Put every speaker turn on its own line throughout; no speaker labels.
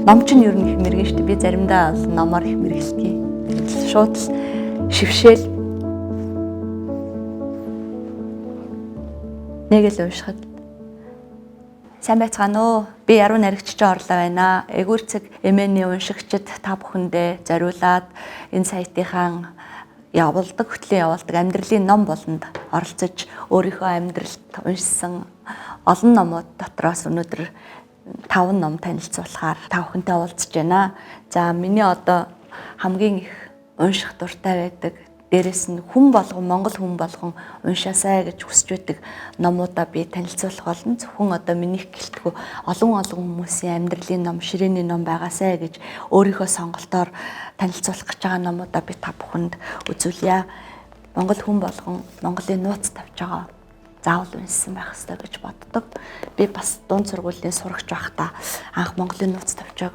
Ном ч ер нь их мэрэгэн шүү дээ. Би заримдаа номоор их мэрэгэлдэг. Шууд шившээл нэг л уншихад сайн байцгаана уу? Би яруу найрагчч орлоо байна. Эгүүрцэг эмээний уншигчид та бүхэндээ зориулаад энэ сайтынхаа хөтлийн явуулдаг амьдралын ном болонд оролцож өөрийнхөө амьдралд уншсан олон номууд дотроос өнөөдөр 5 ном танилцуулахаар та бүхэнтэй уулзж байна. За миний одоо хамгийн их унших дуртай байдаг, дээрэс нь Монгол хүн болгон уншаасай гэж хүсэж байдаг номуудаа би танилцуулах болно. Зөвхөн одоо минийх гэлтгүй олон хүмүүсийн амьдралын ном, ширээний ном байгаасай гэж өөрийнхөө сонголтоор танилцуулах гэж байгаа номуудаа би та бүхэнд үзүүлье. Монгол хүн болгон Монголын нууц тавьж байгаа заавал уншсан байх ёстой гэж боддог. Би бас дунд сургуулийн сурагч байхдаа анх Монголын нууц тавьжааг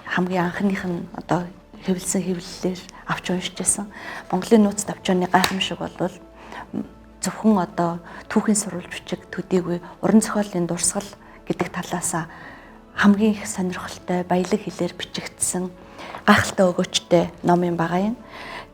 хамгийн анхных нь одоо хэвлэлсэн хэвлэлээр авч уншиж байсан. Монголын нууц тавьчааны гайхамшиг бол зөвхөн одоо түүхийн сурвалж бичиг төдийгүй уран зохиолын дурсгал гэдэг талаас хамгийн их сонирхолтой баялаг хэлээр бичигдсэн гайхалтай өгөөчтэй ном юм байгаа юм.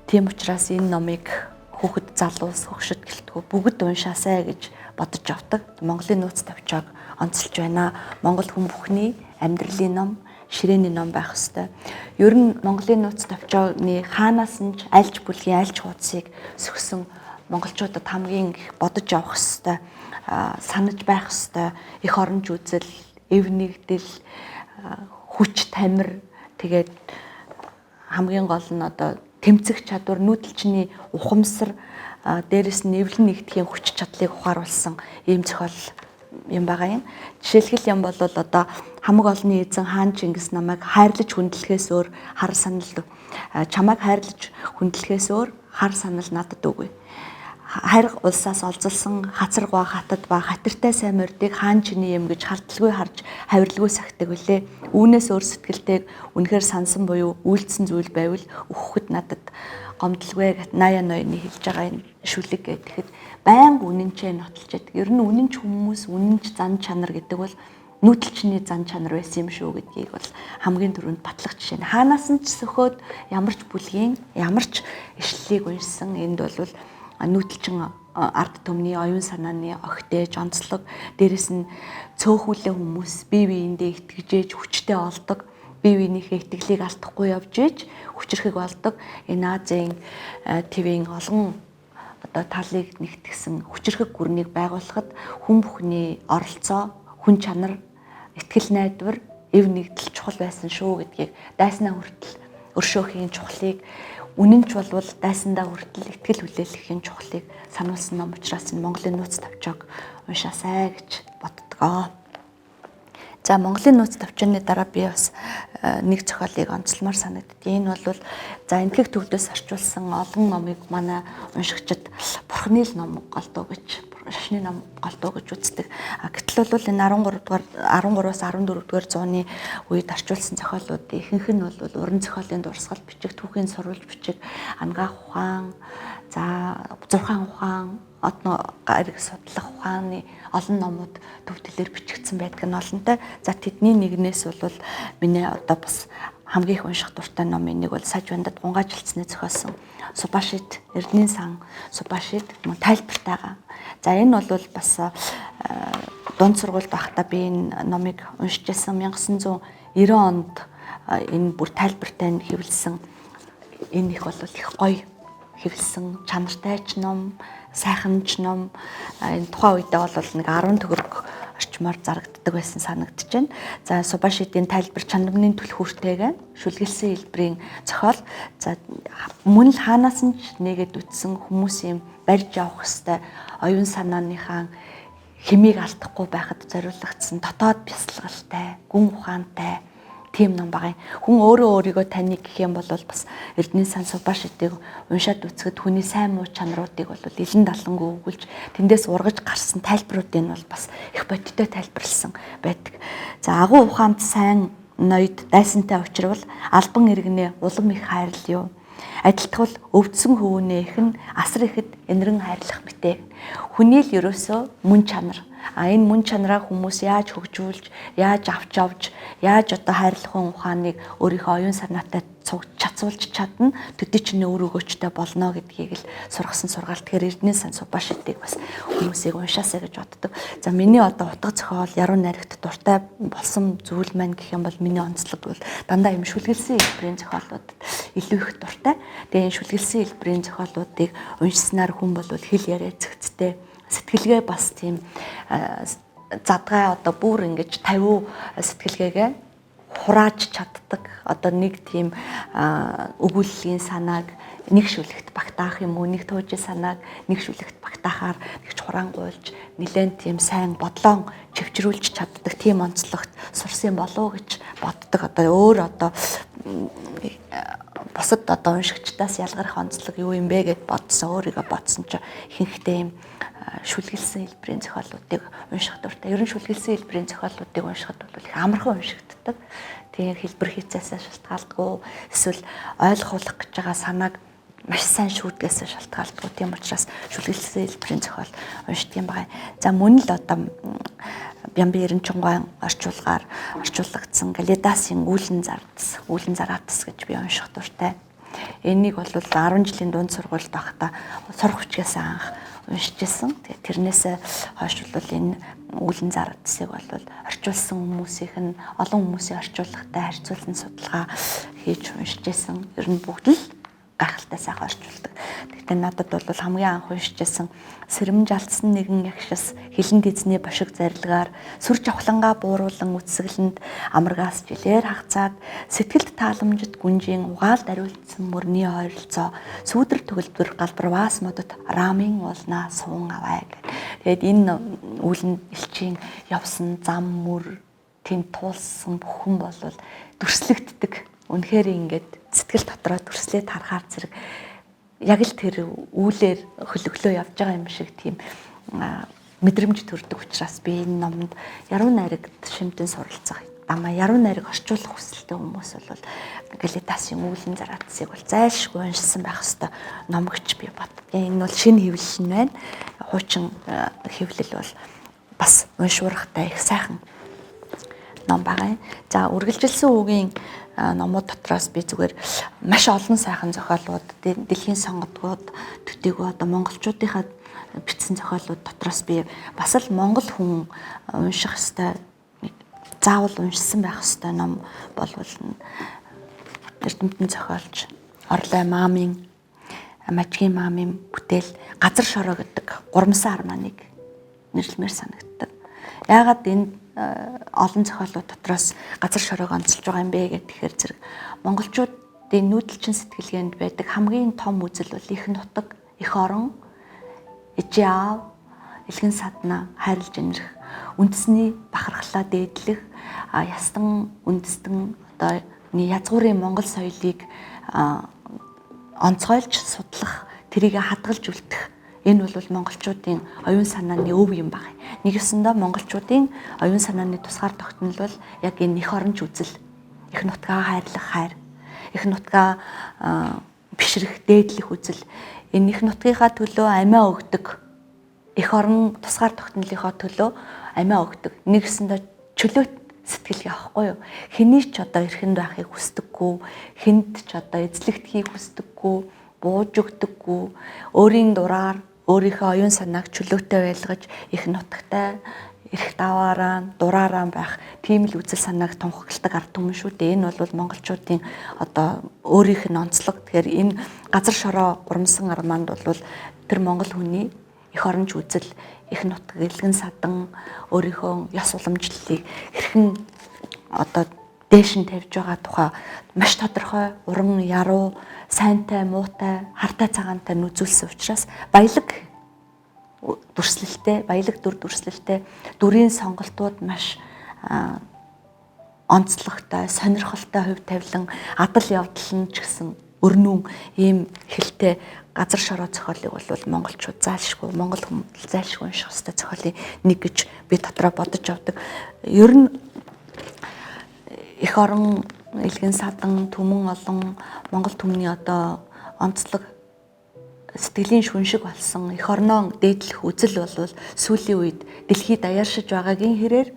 Тийм учраас энэ номыг хүүхэд залуус хөгшөд гэлтгүй бүгд уншаасай гэж бодож авдаг. Монголын нууц тавьчааг онцолж байна. Монгол хүн бүхний амьдралын ном, ширээний ном байх ёстой. Ер нь Монголын нууц тавьчааны хаанаас нь ч альж бүлгийн альж хуудсыг сөхсөн монголчуудад хамгийн их бодож авах ёстой, санаж байх ёстой эх оронч үзэл, эв нэгдэл, хүч тамир, тэгээд хамгийн гол нь одоо тэмцэх чадвар, нүүдэлчний ухамсар, дээрэс нь эвлэн нэгдэхийн хүч чадлыг ухааруулсан ийм зохиол юм байгаа юм. Жишээлхэл юм бол одоо хамаг олонний эзэн хаан Чингис намайг хайрлаж хүндлэхээс өөр хар санал, чамайг хайрлаж хүндлэхээс өөр хар санал надад үгүй. Хайрга улсаас олзолсон хацаргуй хатад ба хатиртай сайн мордыг хаан чиний юм гэж халталгүй харж хавирлгүй сахдаг үлээ. Үүнээс өөр сэтгэлтэйг үнэхээр сансан буюу үйлдсэн зүйл байвал өөхөд надад гомдлгүй 80 ноёны хэлж байгаа энэ шүлэг гэхэд байнга үнэнчээ нотолж яадаг. Ер нь үнэнч хүмүүс, үнэнч зан чанар гэдэг бол нүүдэлчний зан чанар байсан юм шүү гэдгийг бол хамгийн түрүүнд батлах жишээ нь. Хаанаас нь ч сөхөөд ямар ч бүлгийн, ямар ч ишлэлийг уншсан энд бол нүүдэлчин ард түмний оюун санааны огтэж онцлог, дээрэс нь цөөхүүлээ хүмүүс бие биендээ итгэжээж хүчтэй олдог, бие биенийхээ итгэлийг алдахгүй явж ээж хүчрэхэг болдог. Энэ Азийн ТV-ийн олон одоо талыг нэгтгсэн хүчрэхэг гүрнийг байгуулахад хүн бүхний оролцоо, хүн чанар, итгэл найдвар, эв нэгдэл чухал байсан шүү гэдгийг дайснаа хүртэл өршөөхийн чухлыг, үнэнч болвол дайсандаа хүртэл итгэл хүлээлгэхийн чухлыг сануулсан ном учраас энэ Монголын нууц тавьчааг уншаасай гэж боддгоо. За Монголын нууц тавьчааны дараа би бас нэг зохиолыг онцлмаар санагддаг. Энэ бол за энтгэх төвдөөс орчуулсан олон номыг манай уншигчид бурхны л ном голдуу гэж, шашны ном голдуу гэж үздэг. Гэтэл бол энэ 13-аас 14-р зууны үед орчуулсан зохиолууд ихэнх нь бол уран зохиолын дурсгал бичиг, түүхийн сурвалж бичиг, ангаах ухаан, за зурхаан ухаан, одно гариг судлах ухааны олон номууд төвдлөөр бичигдсэн байдаг нь олонтой. За тэдний нэгнээс бол миний одоо бас хамгийн их унших дуртай номын нэг бол Сажвандад гунгаажилтсны зохиосон Субашид, Эрдэнийн сан Субашид тайлбартайгаа. За энэ бол бас дунд сургуульд байхдаа би энэ номыг уншиж байсан 1990 онд энэ бүр тайлбартай нь хэвлсэн. Энэ их бол их гоё хэвлсэн, чанартай ч ном, сайхан ч ном. Энэ тухайн үедээ бол нэг 10 төгрөг орчмоор зарагддаг байсан санагдаж байна. За Субашидын тайлбар чанарны түлхүүртэйгээ шүлгэлсэн хэлбэрийн зохиол. За мөн л хаанаас нь ч нэгэд үтсэн хүмүүсийн барьж явах хэвээр оюун санааныхаа хэмийг алдахгүй байхад зориулагдсан дотоод бясалгалтай, гүн ухаантай тийм ном байгаа юм. Хүн өөрөө өөрийгөө таних гэх юм бол бас Эрдэнийн сан Субашидыг уншаад үзэхэд хүний сайн муу чанаруудыг бол илэн далангуу өгүүлж тэндээс ургаж гарсан тайлбаруудыг нь бол бас их бодиттой тайлбарлсан байдаг. За агуу ухаанд сайн ноёд дайсантай учрвал албан иргэнэ улам их хайрлал юу. Адилтгал өвдсөн хөвөнөө ихэн асар ихэд энэрэн хайрлах мэтээ. Хүний л ерөөсөө мөн чанар энэ мөн чанараа хүмүүс яаж хөгжүүлж, яаж авч, яаж одоо хайрлахын ухааныг өөрийнхөө оюун санаатай чадсуулж чадна, төдий ч нэ өөр өгөөчтэй болно гэдгийг л сургасан сургаалт. Тэгэхээр Эрдэнэ сан Субашидыг бас хүмүүсийг уншаасаа гэж боддог. За миний одоо утга зохиол яруу найрагт дуртай болсон зүйл маань гэх юм бол миний онцлог бол дандаа юм шүлгэлсэн хэлбэрийн зохиолуудад илүү их дуртай. Тэгээ энэ шүлгэлсэн хэлбэрийн зохиолуудыг уншсанаар хүн бол хэл яриа зэгцтэй, сэтгэлгээ бас тийм задгай одоо бүр ингэж 50 сэтгэлгээгээ хурааж чаддаг. Одоо нэг тийм өгүүллийн санааг нэг шүлэгт багтаах юм уу, нэг туужийн санааг нэг шүлэгт багтаахаар нэгч хураангуйлж нэлээд тийм сайн бодлон чивчрүүлж чаддаг тийм онцлогт сурсан болов уу гэж боддог. Одоо өөр одоо бусад одоо уншигчдаас ялгарх онцлог юу юм бэ гэд бодсон. Өөрийгөө бодсон чинь ихэнхдээ юм шүлгэлсэн хэлбэрийн зохиолуудыг унших дуртай. Ер нь шүлгэлсэн хэлбэрийн зохиолуудыг уншихад бол их амархан уншигддаг. Тэгээд хэлбэр хийцээсээ шалтгаалдаггүй, эсвэл ойлгох гэж байгаа санааг маш сайн шүүдгээс шалтгаалдаггүй. Тийм учраас шүлгэлсэн хэлбэрийн зохиол уншдаг юм байна. За мөн л одоо Бямби Эренчингуйн орчуулгдсан Калидасын үүлэн зараатас гэж би унших дуртай. Энийг бол 10 жилийн дунд сургуульд байхдаа сурах хүчгээс анх уншиж ирсэн. Тэгээд тэрнээсээ хойш бол энэ үүлэн зараатсыг бол орчуулсан хүмүүсийнх нь олон хүмүүсийн орчуулгатай харьцуулсан судалгаа хийж уншиж ирсэн. Ер нь бүгд л гайхалтай сайхан орчуулдаг. Гэхдээ надад бол хамгийн анх уншиж ирсэн Сэрэмж алдсан нэгэн ягшис хилэн дизний бошиг зарилгаар сүр жавхлангаа бууруулан үсгэлэнд амаргаас жилээр хагцаад сэтгэлд тааламжит гүнжийн угаалд ариулсан мөрний ойролцоо сүүдэр төгөлдөр галбарваас модод рамын уулнаа суун аваа гэх. Тэгээд энэ үүлэн элчийн явсан зам мөр тийм туулсан бүхэн бол дүрслэгддэг. Үнэхээр ингээд сэтгэл дотроо дүрслээд харахаар зэрэг яг л тэр үүлээр хөлөглөө явж байгаа юм шиг тийм мэдрэмж төрдөг учраас би энэ номонд яруу найрагт шимтэн суралцах яруу найраг орчуулах хүсэлтэй хүмүүс бол Калидасын үүлэн зараатсыг бол зайлшгүй уншсан байх хэвээр ном гэж би боддог. Энэ бол шинэ хэвлэл нь байна. Хуучин хэвлэл бол бас уншуурахтай их сайхан ном байгаа. За үргэлжилсэн үгийн номууд дотроос би зүгээр маш олон сайхан зохиолууд, дэлхийн сонгодгууд, төдийгүй одоо монголчуудынхаа бичсэн зохиолууд дотроос би бас л монгол хүн унших ёстой, заавал уншсан байх ёстой ном бол Эрдэмтэн зохиолч Орлой Маамын Мажгийн Маамын бүтээл Газар шороо гэдэг гурмсан арманыг нэрлэмээр санагддаг. Яагаад энэ олон зохиолууд дотроос Газар шороог онцолж байгаа юм бэ гэхээр зэрэг монголчуудын нүүдэлчин сэтгэлгээнд байдаг хамгийн том үзэл бол их нутаг, их орон, ижи аав, элгэн садна хайрлж инрэх, үндэсний бахархлаа дээдлэх, ястан үндэстэн одоо язгуурын монгол соёлыг онцгойлж судлах, тэрийг хадгалж үлдэх. Энэ бол монголчуудын оюун санааны өв юм байна. Нэг ёсондоо монголчуудын оюун санааны тусгаар тогтнол бол яг энэ их оронч үзэл, их нутгаа хайрлах хайр, их нутгаа бишрэх, дээдлэх үзэл, энэ их нутгийнхаа төлөө амиа өгдөг, их орон тусгаар тогтнолынхоо төлөө амиа өгдөг. Нэг ёсондоо чөлөөт сэтгэл явахгүй юу? Хэний ч одоо эрхэнд байхыг хүсдэггүй, хэнд ч одоо эзлэгдэхийг хүсдэггүй, бууж өгдөггүй, өөрийн дураар өөрийнхөө оюун санааг чөлөөтэй байлгаж их нутагтай эрх даваараа дураараа байх тийм л үзэл санааг тунхагладаг ард түмэн шүү дээ. Энэ бол монголчуудын одоо өөрийнх нь онцлог. Тэгэхээр энэ Газар шороо гурмсан арманд бол тэр монгол хүний их оронч үзэл, их нутаг, элгэн садан өөрийнхөө ёс уламжлалыг хэрхэн одоо дээш нь тавьж байгаа тухай маш тодорхой, уран яруу, сайнтай, муутай, хартай цагаантай нүзүүлсэн учраас баялаг дүрслэлтэй, баялаг дүр дүрслэлтэй дүрийн сонголтууд маш онцлогтой, сонирхолтой хувь тавилан, адал явдал нь ч гэсэн өрнүүн ийм хэлтэй Газар шороо зохиолыг бол монголчууд зайлшгүй, монгол хүмүүс зайлшгүй унших ёстой зохиолын нэг гэж би дотроо бодож авдаг. Ер нь их орон, элгэн садан, түмэн олон монгол түмний одоо онцлог сэтгэлийн шүншиг болсон эх орноо дээдлэх үзэл бол сүүлийн үед дэлхийд даяаршиж байгаагийн хэрээр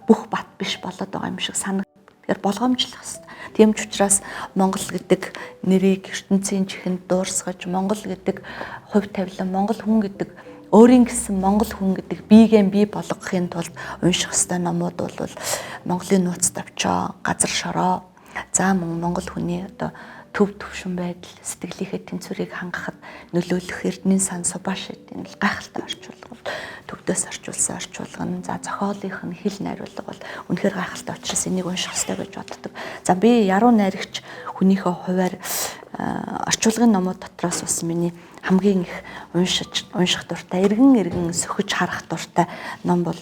бүх бат биш болоод байгаа юм шиг санагдав. Тэгэхээр болгоомжлох хэрэгтэй. Тийм ч учраас Монгол гэдэг нэрийг ертөнцийн чихэнд дуурсгаж, Монгол гэдэг хувь тавилан, Монгол хүн гэдэг өөрийн гэсэн Монгол хүн гэдэг биегээ бий болгохын тулд унших ёстой номууд бол Монголын нууц давчаа, газар шороо, за мөн Монгол хүний одоо төв төвшин байдал, сэтгэлийнхээ тэнцвэрийг хангахад нөлөөлөх Эрдэнэ сан Субашидын гайхалтай орчуулга, төвдөөс орчуулсан орчуулга, за зохиолынх нь хэл найруулга бол үнэхээр гайхалтай учраас энийг унших хэрэгтэй гэж боддог. За би яруу найрагч хүнийхээ хуваар орчуулгын номууд дотроос бас миний хамгийн их унших дуртай, эргэн сөхөж харах дуртай ном бол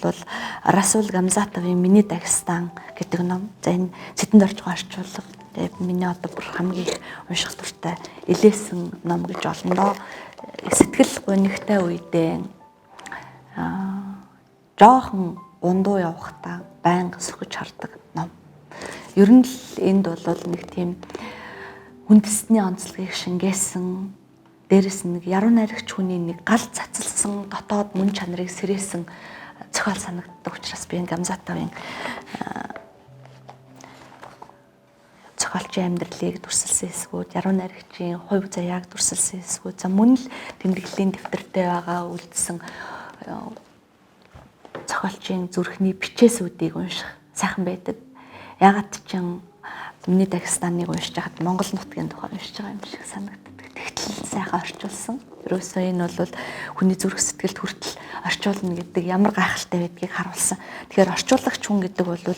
Расул Гамзатовын Миний Дагестан гэдэг ном. За энэ Цэдэнд орж байгаа орчуулга миний одоо бүр хамгийн их унших дуртай илээсэн ном гэж олно доо. Сэтгэл гонигтай үедээ жоохон ундуу явахдаа байнга сөхөж хардаг ном. Ер нь л энд бол нэг тийм үндэсний онцлогийг шингээсэн, дээрэс нь нэг яруу найрагч хүний нэг гал цацалсан дотоод мөн чанарыг сэрээсэн зохиол санагддаг учраас би Гамзатовын зохиолчийн амьдралыг дүрсэлсэн хэсгүүд, яруу найрагчийн хувь заяаг дүрсэлсэн хэсгүүд, за мөн л тэмдэглэлийн дэвтэртэй байгаа үлдсэн зохиолчийн зүрхний бичээсүүдийг унших сайхан байдаг. Ягаад ч Миний Дагестаныг уншиж хахад Монгол нутгийн тухай уншиж байгаа юм шиг санагддаг. Тэгтэл сайхан орчуулсан. Ерөөсөө энэ бол хүний зүрх сэтгэлд хүртэл орчуулна гэдэг ямар гайхалтай байдгийг харуулсан. Тэгэхээр орчуулагч хүн гэдэг бол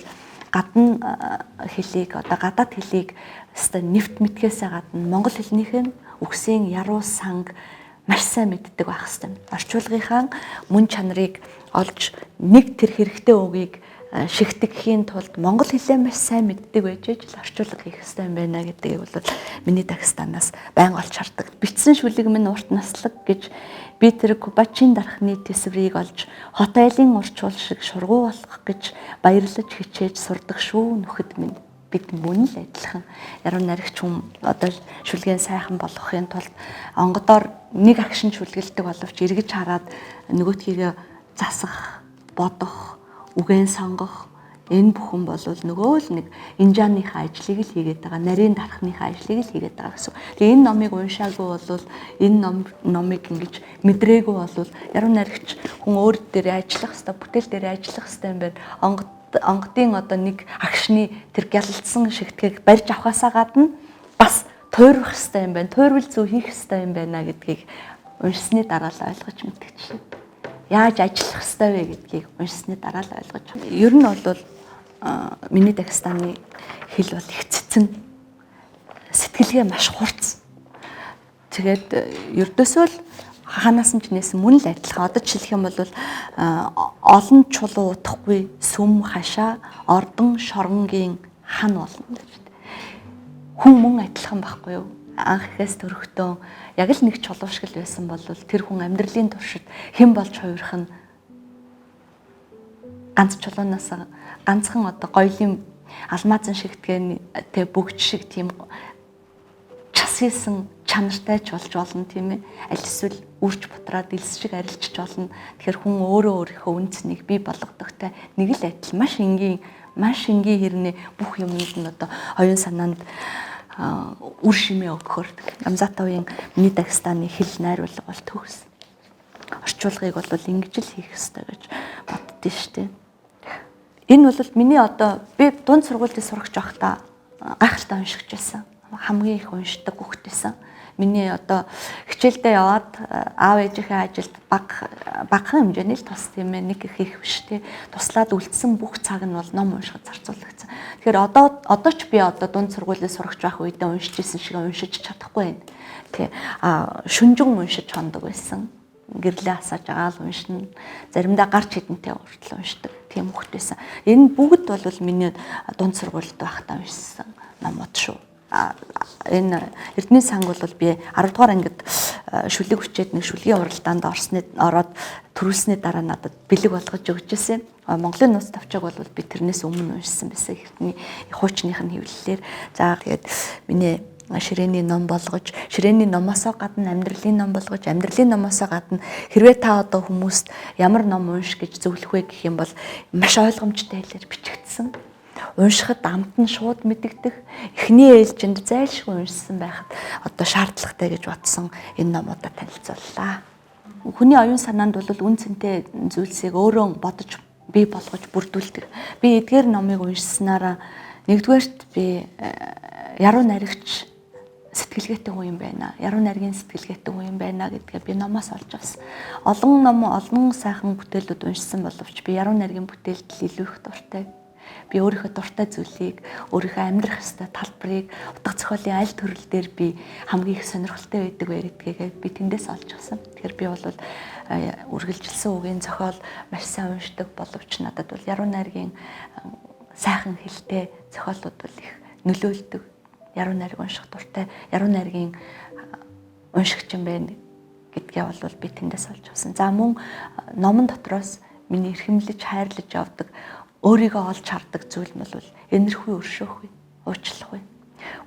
гадна хэлийг одоо гадаад хэлийг өстой нэвт мэдхээсээ гадна монгол хэлнийх нь үгсийн яруу санг маш сайн мэддэг байх хэвээр. Орчуулгынхаа мөн чанарыг олж нэг тэр хэрэгтэй үгийг шигтгэхийн тулд монгол хэлээ маш сайн мэддэг байж л орчуулга хийх хэрэгтэй юм байна гэдгийг бол Миний Дагестанаас байнга олж хардаг. Бичсэн шүлэг минь урт наслаг гэж би тэр Кубачийн дарахны төсврийг олж хот айлын урчуул шиг шургуу болох гэж баярлаж хичээж сурдаг шүү нөхөд минь. Бид мөн л адилхан яруу найрагч хүн одоо шүлгийн сайхан болгохын тулд онгодоор нэг агшин шүлгэлдэг боловч эргэж хараад нөгөөтгийгээ засах, бодох, үгэн сонгох энэ бүхэн бол нөгөө л нэг инжааныхаа ажлыг л хийгээд байгаа, нарийн дарахныхаа ажлыг л хийгээд байгаа гэсэн. Тэгээ энэ номыг уншаагүй бол энэ номыг ингэж мэдрээгүй бол яруу найрагч хүн өөр дээрээ ажиллах хэвээр, бүтээл дээрээ ажиллах хэвээр юм байна. Онгодын одоо нэг агшны тэр гялалцсан шигтгэгийг барьж авахаасаа гадна бас туйрах хэвээр юм байна. Туйрвал зөв хийх хэвээр юм байна гэдгийг уншсны дараа л ойлгож мэдчихсэн. Яаж ажиллах хэвээр вэ гэдгийг уншсны дараа л ойлгож. Ер нь бол Миний Дагестаны хэл бол их цэцэн, сэтгэлгээ маш хурц. Тэгээд ердөөсөө л ханаас нь ч нээсэн мөн л адилхан. Одоо жишээлх юм бол олон чулуу утахгүй сүм хашаа ордон шоронгийн хан болно гэж. Хүн мөн адилхан байхгүй юу? Анх ихээс төрөхдөө яг л нэг чулуу шиг л байсан бол тэр хүн амьдралын туршид хэн болж хувирах нь ганц чулуунаас ганцхан одоо гоёлын алмазан шигтгэн тэг бүгд шиг тийм час хийсэн чанартай ч болж болно тийм ээ. Аль эсвэл үрж бутраад илс шиг арилжиж болно. Тэгэхээр хүн өөрөө өөрийнхөө үнцнийг бий болгодогтой нэг л адил маш энгийн хэрнээ бүх юмнууд нь одоо оюун санаанд үр шимээ өгөхөр. Гамзатовын Миний Дагестаны хэл найруулга бол төгс. Орчуулгыг бол ингэж л хийх ёстой гэж боддөө штэ. Энэ бол миний одоо би дунд сургуульд сурагч байхдаа гайхалтай уншигч байсан. Хамгийн их уншдаг хүүхэд байсан. Миний одоо хичээлдээ яваад аав ээжийнхээ ажилд багахан хэмжээний л тус тийм ээ, нэг их биш тий. Туслаад үлдсэн бүх цаг нь бол ном уншихад зарцуулагдсан. Тэгэхээр одоо ч би одоо дунд сургуулийн сурагч байх үедээ уншиж исэн шиг уншиж чадахгүй байна. Тий. Шүнжин уншиж хондог байсан. Гэрлээ асааж агаал уншина. Заримдаа гарч хідэнтэй хүртэл уншдаг. Тийм хүүхэд байсан. Энэ бүгд бол миний дунд сургуульд байхдаа уншсан номууд шүү. Энэ Эрдэнэ санг бол би 10 дугаар ангид шүлэг хүчээд нэг шүлгийн уралдаанд ороод төрүүлсний дараа надад бэлэг болгож өгчээсэн. Монголын нууц давчааг бол би тэрнээс өмнө уншсан байсан. Эрдэнэ хуучных нь хэвлэлээр. За тэгээд миний ширээний ном болгож, ширээний номоосоо гадна амьдралын ном болгож, амьдралын номоосоо гадна хэрвээ та одоо хүмүүст ямар ном унш гэж зөвлөх вэ гэх юм бол маш ойлгомжтой хэлээр бичигдсэн. Уншихад амт нь шууд мэдэгдэх, эхний ээлжинд зайлшгүй уншсан байхад одоо шаардлагатай гэж бодсон энэ номуудаа танилцууллаа. Хүний оюун санаанд бол үн цэнтэй зүйлсийг өөрөө бодож бий болгож бүрдүүлдэг. Би эдгээр номыг уншсанаараа нэгдүгээрт би яруу найрагч сэтгэлгээтэй хүн юм байна. Яруу найргийн сэтгэлгээтэй хүн юм байна гэдгээ би номоос олж авсан. Олон сайхан бүтээлүүд уншсан боловч би яруу найргийн бүтээлд илүү их дуртай. Би өөрийнхөө дуртай зүйлийг, өөрийнхөө амьдрах ёстой талбарыг утга зохиолын аль төрөл дээр би хамгийн их сонирхолтой байдаг вэ гэдгээ би тэндээс олж авсан. Тэгэхээр би бол үргэлжилсэн үгийн зохиол маш сайн уншдаг боловч надад бол яруу найргийн сайхан хэлтэй зохиолууд бол их нөлөөлдөг. Яруу найраг унших дуртай, яруу найргийн уншигч юм байна гэдгээ бол би тэндээс олж авсан. За мөн номон дотроос миний эрхэмлэж, хайрлаж явдаг, өөрийгөө олж хардаг зүйл нь бол энэрхүү өршөөх, уучлах.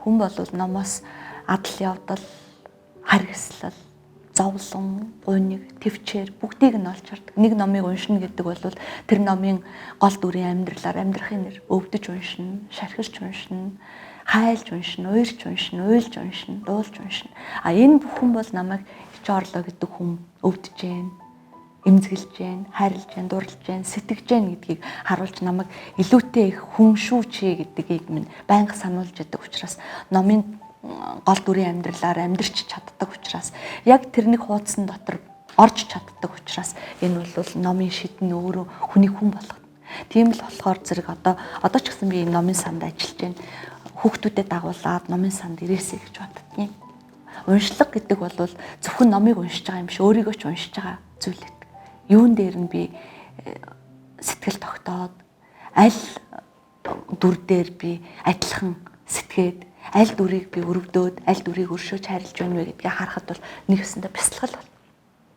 Хүн бол номоос адал явдал, харгислал, зовлон, гуниг, төвчээр бүгдийг нь олж хардаг. Нэг номыг уншина гэдэг бол тэр номын гол дүрийн амьдралаар амьдрахын нэр өвдөж уншина, шархирч уншина, хайлж уншина, уйлж уншина, дуулж уншина. Энэ бүхэн бол намайг Ич Орлоо гэдэг хүн өвдөж гэн, эмзэглэж гэн, хайрлаж гэн, дурлаж гэн, сэтгэж гэн гэдгийг харуулж намайг илүүтэй их хүн шүү чи гэдгийг минь байнга сануулж яадаг учраас номын гол дүрийн амьдралаар амьдрч чаддаг учраас яг тэрний хуудсан дотор орж чаддаг учраас энэ бол номын шийдэн өөрөө хүний хүн болгоно. Тийм л болохоор зэрэг одоо ч гэсэн би энэ номын санд ажиллаж байна. Хүүхдүүдэд дагуулад номын санд ирээсэй гэж боддгийн. Уншлага гэдэг бол зөвхөн номыг уншиж байгаа юм биш, өөрийгөө ч уншиж байгаа зүйл гэдэг. Юун дээр нь би сэтгэл тогтоод аль дүр дээр би адилхан сэтгээд аль дүрийг би өрөвдөөд аль дүрийг өршөөж хайрлаж байна вэ гэдгийг харахад бол нэг өсөндө бясалгал бол.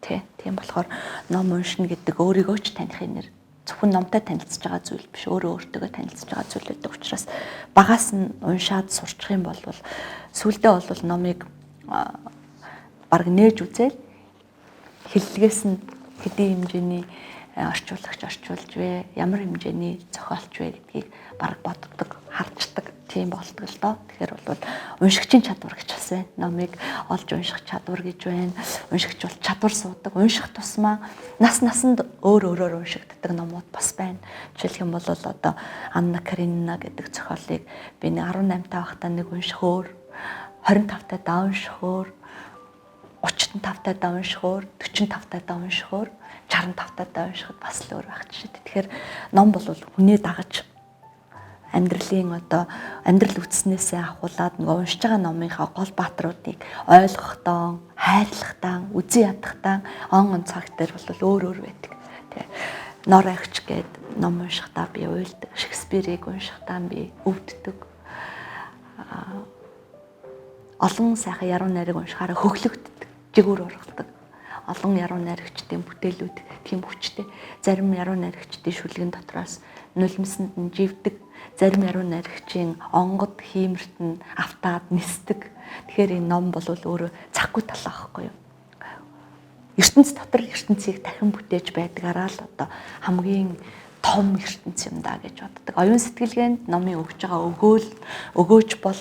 Тийм болохоор ном уншина гэдэг өөрийгөө ч таних нэр. Зөвхөн номтой танилцж байгаа зүйл биш, өөртөө танилцж байгаа зүйл байдаг учраас багаас нь уншаад сурчих юм бол сүүлдээ бол номыг баг нээж үзээд хэллэгээс нь хэдийн хэмжээний орчуулагч орчуулж вэ, ямар хэмжээний зохиолч вэ гэдгийг баг боддог, харцдаг тийм болдог л доо. Тэгэхээр бол уншигчийн чадвар гэж бас байна. Номыг олж унших чадвар гэж байна. Уншигч бол чадвар суудаг. Унших тусмаа насанд өөрөөр уншигддаг номууд бас байна. Жишээлх юм бол одоо Анна Каренина гэдэг зохиолыг би 18 таа байхдаа нэг унших өөр, 25 таа унших өөр, 35 таа унших өөр, 45 таа унших өөр, 65 таа уншихад бас л өөр байх жишээ. Тэгэхээр ном бол хүнээ дагаж амьдралын амьдрал үтснээсээ ахуулаад нөгөө уншиж байгаа номынхаа гол баатруудыг ойлгохдоо, хайрлахдаа, үзэн ядахтаа он цаг дээр бол өөр байдаг. Тэгээ Нор Агч гээд ном уншихдаа би уйлдаг, Шекспирийг уншихдаа би өвддөг. Олон сайхан яруу найраг уншихаараа хөглөгддөг, жигүүр ургадаг. Олон яруу найрагчдын бүтээлүүд тийм хүчтэй. Зарим яруу найрагчдын шүлгэн дотроос нулимсанд нь живдэг. Зарим яруу найрагчийн онгод хиймэрт нь автаад нисдэг. Тэгэхээр энэ ном бол өөрөө цаггүй тал аахгүй юу. ертөнц дотор ертөнцийг дахин бүтээж байдгаараа л одоо хамгийн том ертөнц юм да гэж боддог. Оюун сэтгэлгээнд номын өгж байгаа өгөөж бол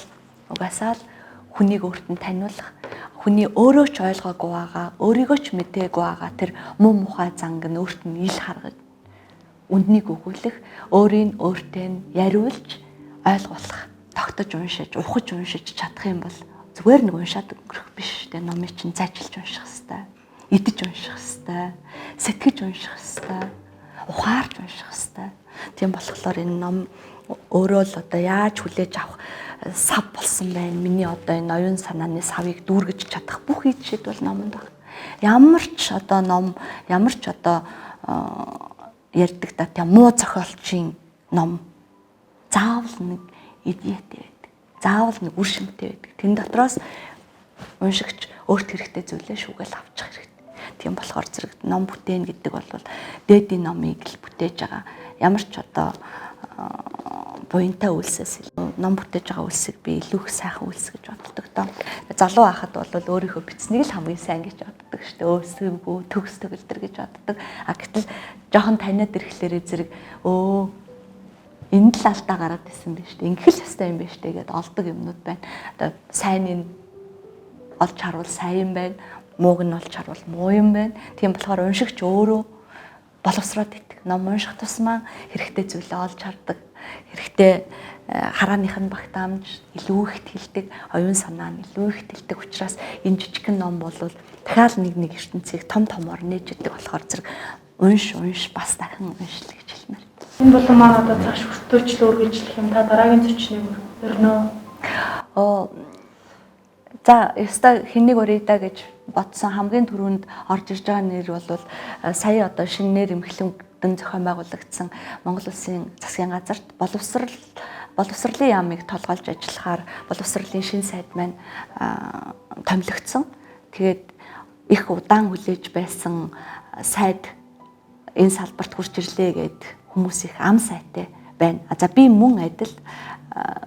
угаасаа л хүнийг өөрт нь таниулах, хүний өөрөө ч ойлгоогүй байгаа, өөрийгөө ч мэдээгүй байгаа тэр муу мухай занг нь өөрт нь ил харгаж үнднийг өгүүлэх, өөрийн өөртөө нь яриулж ойлгуулах, тогтож уншиж, ухаж уншиж чадах юм бол зүгээр нэг уншаад өнгөрөх биш. Тэгээ номыг чинь зайчилж унших хэрэгтэй, идэж унших хэрэгтэй, сэтгэж унших хэрэгтэй, ухаарч унших хэрэгтэй. Тийм болохоор энэ ном өөрөө л одоо яаж хүлээж авах сав болсон байна. Миний одоо энэ оюун санааны савыг дүүргэж чадах бүх жишээд бол номонд байна. Ямар ч одоо ном, ямар ч одоо ярьдаг та тийм муу зохиолчийн ном заавал нэг идеятэй байдаг. Заавал нэг үр шимтэй байдаг. Тэн дотроос уншигч өөрт хэрэгтэй зүйлээ шүүгээл авчих хэрэгтэй. Тийм болохоор зэрэг ном бүтээн гэдэг бол дээдийн номыг л бүтээж байгаа. Ямар ч одоо буянтай үйлсээс ном бүтээж байгаа үйлсийг би илүү их сайхан үйлс гэж боддог доо. Залуу байхад бол өөрийнхөө бичснийг л хамгийн сайн гэж боддог шүү дээ. Өөсгөө төгс төгөлдөр гэж боддог. Гэтэл жоохон таниад ирэхлээр зэрэг энэ л алдаа гараад исэн биз дээ. Ингэх л ёстой юм биш дээ гэдээ олдог юмнууд байна. Одоо сайныг олж харуул сайн юм байна. Мууг нь олж харуул муу юм байна. Тийм болохоор уншигч өөрөө боловсроод идэх. Ном унших тусмаа хэрэгтэй зүйлээ олж хардаг. Хэрэгтэй харааных нь багтаамж илүү их тэлдэг, оюун санаа нь илүү их тэлдэг учраас энэ жижигхэн ном бол дахиад нэг ертөнцийг том томоор нээж идэг болохоор зэрэг унш бас дахин уншил гэж хэлмээр.
Энэ бол маань одоо цааш хүртүүлжл үргэлжлэх юм. Та дараагийн зочныг өрнөө.
За ёстой хэнийг өрийдэ гэж бодсон хамгийн түрүүнд орж ирж байгаа нэр бол сая одоо шинэ нэр эмхлэн зохион байгуулагдсан Монгол Улсын засгийн газарт боловсролын яамыг толгойлж ажиллахаар боловсролын шинэ сайд маань томилогдсон. Тэгээд их удаан хүлээж байсан сайд энэ салбарт хурж ирлээ гэд хүмүүс их ам сайтай байна. За би мөн адил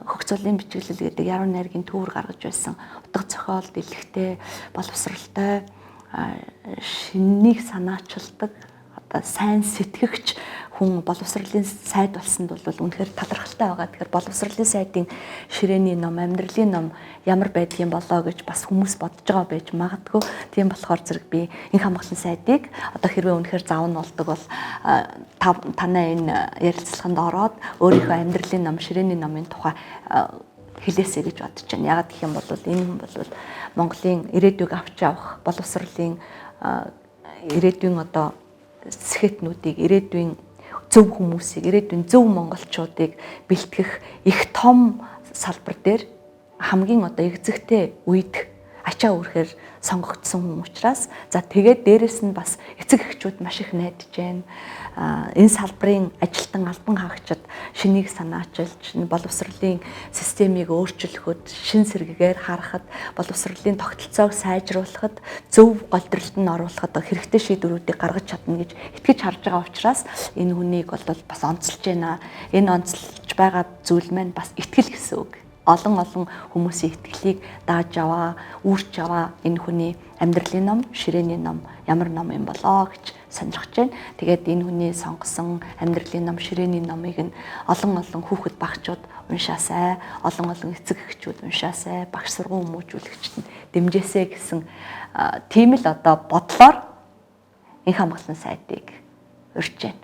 хөгцөлийн бичиглэл гэдэг яруу найргийн төвөр гаргаж байсан утга зохиол дэлгэхтэй боловсралтай шинийг санаачилдаг одоо сайн сэтгэгч хүн боловсролын сайд болсонд бол үнэхээр талархалтай байгаа. Тэгэхээр боловсролын сайдын ширээний ном, амьдралын ном ямар байдгийн болоо гэж бас хүмүүс бодож байгаа байж магадгүй. Тийм болохоор зэрэг би энх хамгаалсан сайдыг одоо хэрвээ үнэхээр зав нь болдог бол танай энэ ярилцлаганд ороод өөрийнхөө амьдралын ном, ширээний номын тухай хэлээсэй гэж бодож байна. Ягаад гэх юм бол энэ хүн бол Монголын ирээдүйг авч явах боловсролын ирээдүйн одоо сэхэтнүүдийг ирээдүйн зөв хүмүүсийг ирээдүйн зөв монголчуудыг бэлтгэх их том салбар дээр хамгийн одоо эгзэгтэй үед ачаа өрхөөр сонгогдсон хүн учраас за тэгээд дээрэс нь бас эцэг эхчүүд маш их найдаж байна. Энэ салбарын ажилтан албан хаагчид шинийг санаачилж боловсролын системийг өөрчлөхөд шин сэргээр харахад боловсролын тогтолцоог сайжруулахад зөв голдролд нь оруулахад хэрэгтэй шийдвэрүүдийг гаргаж чадна гэж итгэж харж байгаа учраас энэ хүнийг бол бас онцолж байна. Энэ онцолж байгаа зүйл маань бас итгэл гэсэн үг. Олон хүмүүсийн итгэлийг дааж аваа, үүрч аваа энэ хүний амьдралын ном, ширээний ном ямар ном юм болоо гэж сонирхож байна. Тэгээд энэ хүний сонгосон амьдралын ном, ширээний номыг нь олон хүүхэд багчууд уншаасай, олон эцэг эхчүүд уншаасай, багш сургууль хүмүүжүүлэгчд нь дэмжээсэй гэсэн тийм л одоо бодлоор энх хамгаалсан сайдыг урьж байна.